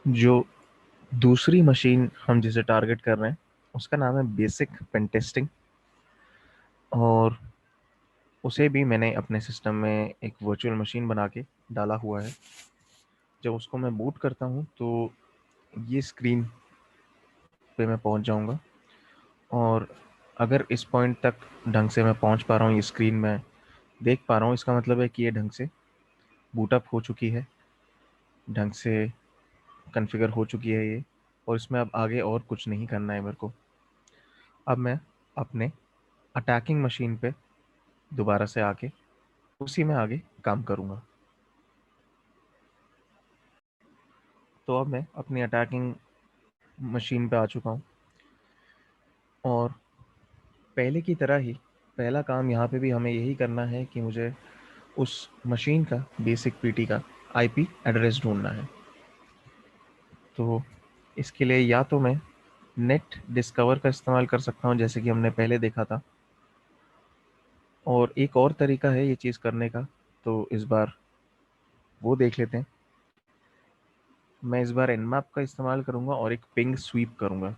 जो दूसरी मशीन हम जिसे टारगेट कर रहे हैं उसका नाम है बेसिक पेन टेस्टिंग, और उसे भी मैंने अपने सिस्टम में एक वर्चुअल मशीन बना के डाला हुआ है। जब उसको मैं बूट करता हूँ तो ये स्क्रीन पे मैं पहुँच जाऊँगा, और अगर इस पॉइंट तक ढंग से मैं पहुँच पा रहा हूँ, ये स्क्रीन मैं देख पा रहा हूँ, इसका मतलब है कि ये ढंग से बूट अप हो चुकी है, ढंग से कॉन्फ़िगर हो चुकी है ये, और इसमें अब आगे और कुछ नहीं करना है मेरे को। अब मैं अपने अटैकिंग मशीन पे दोबारा से आके उसी में आगे काम करूँगा। तो अब मैं अपनी अटैकिंग मशीन पे आ चुका हूँ, और पहले की तरह ही पहला काम यहाँ पे भी हमें यही करना है कि मुझे उस मशीन का बेसिक पीटी का आईपी एड्रेस ढूंढना है। तो इसके लिए या तो मैं नेट डिस्कवर का इस्तेमाल कर सकता हूँ जैसे कि हमने पहले देखा था, और एक और तरीका है ये चीज़ करने का, तो इस बार वो देख लेते हैं। मैं इस बार nmap का इस्तेमाल करूँगा और एक पिंग स्वीप करूँगा।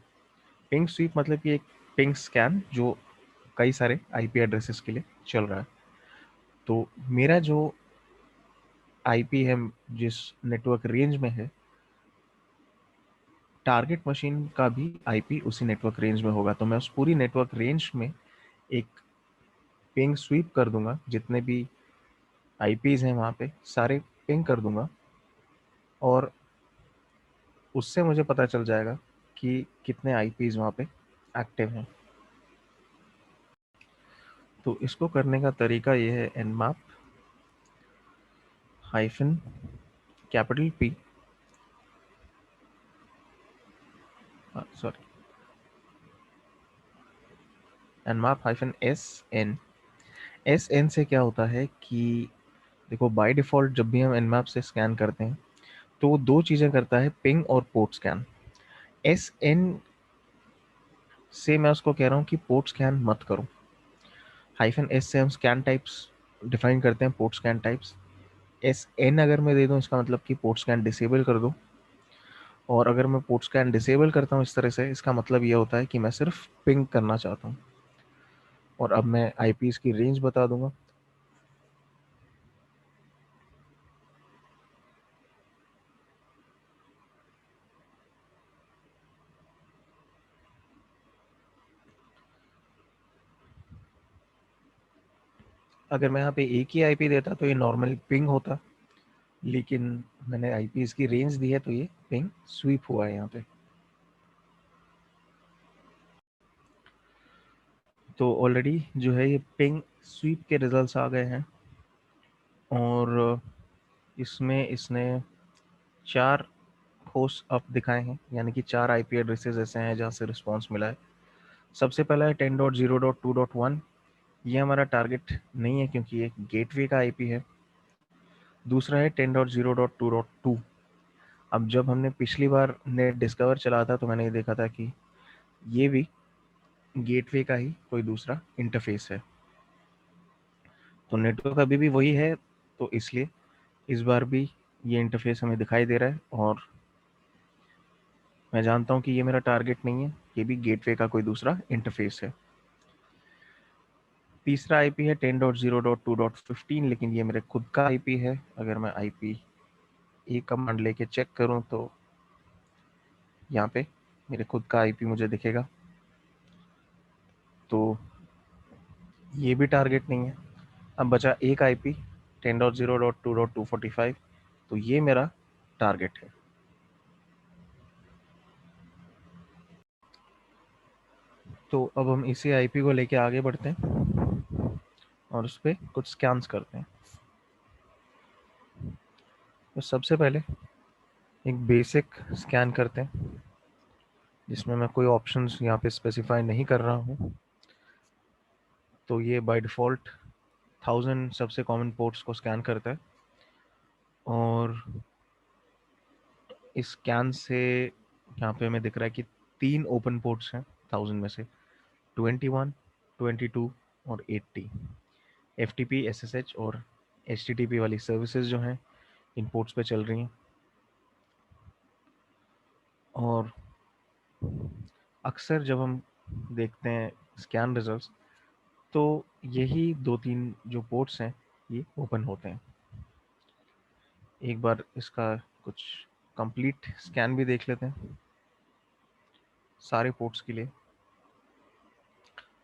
पिंग स्वीप मतलब कि एक पिंग स्कैन जो कई सारे आईपी एड्रेसेस के लिए चल रहा है। तो मेरा जो आईपी है, जिस नेटवर्क रेंज में है, टारगेट मशीन का भी आईपी उसी नेटवर्क रेंज में होगा। तो मैं उस पूरी नेटवर्क रेंज में एक पिंग स्वीप कर दूंगा, जितने भी आईपीज हैं वहाँ पे सारे पिंग कर दूंगा, और उससे मुझे पता चल जाएगा कि कितने आईपीज वहाँ पे एक्टिव हैं। तो इसको करने का तरीका ये है, nmap hyphen capital P, sorry, nmap hyphen S N से क्या होता है कि देखो, बाय डिफ़ॉल्ट जब भी हम nmap से स्कैन करते हैं तो वो दो चीज़ें करता है, पिंग और पोर्ट स्कैन। एस एन से मैं उसको कह रहा हूँ कि पोर्ट स्कैन मत करो। हाइफन एस से हम स्कैन टाइप्स डिफाइन करते हैं, port scan types. S N अगर मैं दे दूँ इसका मतलब कि पोर्ट स्कैन डिसेबल कर दो, और अगर मैं पोर्ट स्कैन डिसेबल करता हूँ इस तरह से, इसका मतलब ये होता है कि मैं सिर्फ पिंग करना चाहता हूँ। और अब मैं आईपीज़ की रेंज बता दूंगा। अगर मैं यहाँ पे एक ही आईपी देता तो ये नॉर्मल पिंग होता, लेकिन मैंने आईपीज़ की रेंज दी है तो ये पिंग स्वीप हुआ है यहाँ पे। तो ऑलरेडी जो है ये पिंग स्वीप के रिजल्ट्स आ गए हैं, और इसमें इसने 4 होस्ट अप दिखाए हैं, यानी कि 4 आईपी एड्रेसेस ऐसे हैं जहाँ से रिस्पांस मिला है। सबसे पहला है 10.0.2.1। ये हमारा टारगेट नहीं है क्योंकि ये गेटवे का आईपी है। दूसरा है 10.0.2.2। अब जब हमने पिछली बार नेट डिस्कवर चला था तो मैंने ये देखा था कि ये भी गेटवे का ही कोई दूसरा इंटरफेस है। तो नेटवर्क अभी भी वही है, तो इसलिए इस बार भी ये इंटरफेस हमें दिखाई दे रहा है, और मैं जानता हूँ कि ये मेरा टारगेट नहीं है, ये भी गेटवे का कोई दूसरा इंटरफेस है। तीसरा आईपी है 10.0.2.15, लेकिन ये मेरे खुद का आईपी है। अगर मैं आईपी ए कमांड लेके चेक करूँ तो यहाँ पे मेरे खुद का आईपी मुझे दिखेगा, तो ये भी टारगेट नहीं है। अब बचा एक आईपी 10.0.2.245, तो ये मेरा टारगेट है। तो अब हम इसी आईपी को लेके आगे बढ़ते हैं और उस पर कुछ स्कैन्स करते हैं। तो सबसे पहले एक बेसिक स्कैन करते हैं, जिसमें मैं कोई ऑप्शंस यहाँ पे स्पेसिफाई नहीं कर रहा हूँ। तो ये बाय डिफ़ॉल्ट 1000 सबसे कॉमन पोर्ट्स को स्कैन करता है, और इस स्कैन से यहाँ पे हमें दिख रहा है कि 3 ओपन पोर्ट्स हैं 1000 में से, 21, 22 और 80। एफटीपी, एसएसएच और एचटीटीपी वाली सर्विसेज जो हैं इन पोर्ट्स पे चल रही हैं। और अक्सर जब हम देखते हैं स्कैन रिजल्ट्स, तो यही 2-3 जो पोर्ट्स हैं ये ओपन होते हैं। एक बार इसका कुछ कंप्लीट स्कैन भी देख लेते हैं सारे पोर्ट्स के लिए,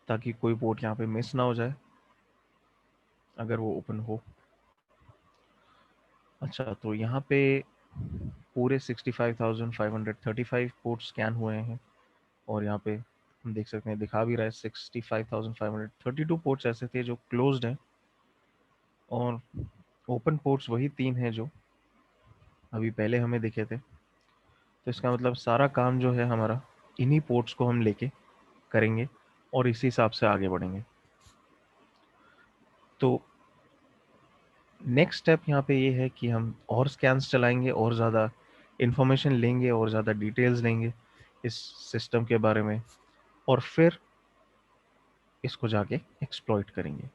ताकि कोई पोर्ट यहाँ पे मिस ना हो जाए अगर वो ओपन हो। अच्छा, तो यहाँ पे पूरे 65,535 पोर्ट स्कैन हुए हैं, और यहाँ पे हम देख सकते हैं दिखा भी रहा है 65,532 पोर्ट्स ऐसे थे जो क्लोज्ड हैं, और ओपन पोर्ट्स वही 3 हैं जो अभी पहले हमें दिखे थे। तो इसका मतलब सारा काम जो है हमारा इन्हीं पोर्ट्स को हम लेके करेंगे और इसी हिसाब से आगे बढ़ेंगे। तो नेक्स्ट स्टेप यहाँ पे ये है कि हम और स्कैन्स चलाएंगे, और ज़्यादा इन्फॉर्मेशन लेंगे, और ज़्यादा डिटेल्स लेंगे इस सिस्टम के बारे में, और फिर इसको जाके एक्सप्लॉइट करेंगे।